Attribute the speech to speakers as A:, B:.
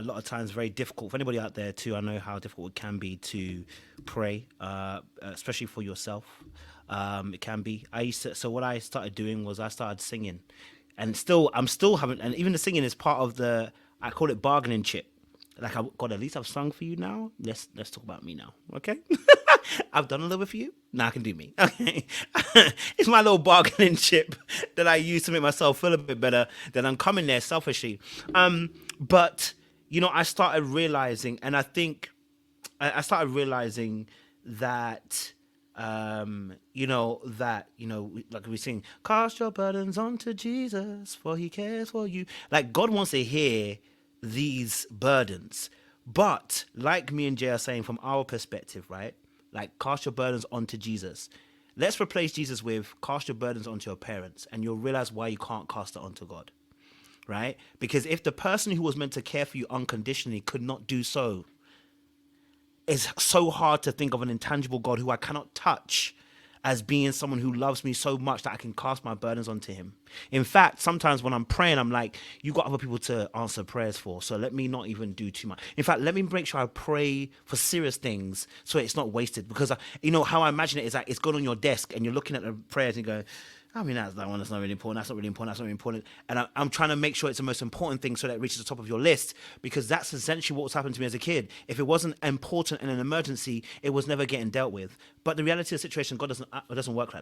A: a lot of times very difficult for anybody out there too. I know how difficult it can be to pray, especially for yourself. It can be. I used to. So what I started doing was I started singing, and still I'm still having. And even the singing is part of the. I call it bargaining chip. Like I God, at least I've sung for you now. Let's talk about me now, okay? I've done a little bit for you. Now I can do me. Okay, it's my little bargaining chip that I use to make myself feel a bit better. That I'm coming there selfishly, but I started realizing, and I think I started realizing that like we sing, cast your burdens onto Jesus, for he cares for you. Like God wants to hear these burdens. But like me and Jay are saying from our perspective, right? Like cast your burdens onto Jesus. Let's replace Jesus with cast your burdens onto your parents, and you'll realize why you can't cast it onto God. Right? Because if the person who was meant to care for you unconditionally could not do so, it's so hard to think of an intangible God who I cannot touch as being someone who loves me so much that I can cast my burdens onto him. In fact, sometimes when I'm praying, I'm like, you got other people to answer prayers for, so let me not even do too much. In fact, let me make sure I pray for serious things so it's not wasted. Because, how I imagine it is like it's gone on your desk and you're looking at the prayers and going, I mean, that's that one. That's not really important. That's not really important. That's not really important. And I'm trying to make sure it's the most important thing so that it reaches the top of your list, because that's essentially what was happened to me as a kid. If it wasn't important in an emergency, it was never getting dealt with. But the reality of the situation, God doesn't work like that.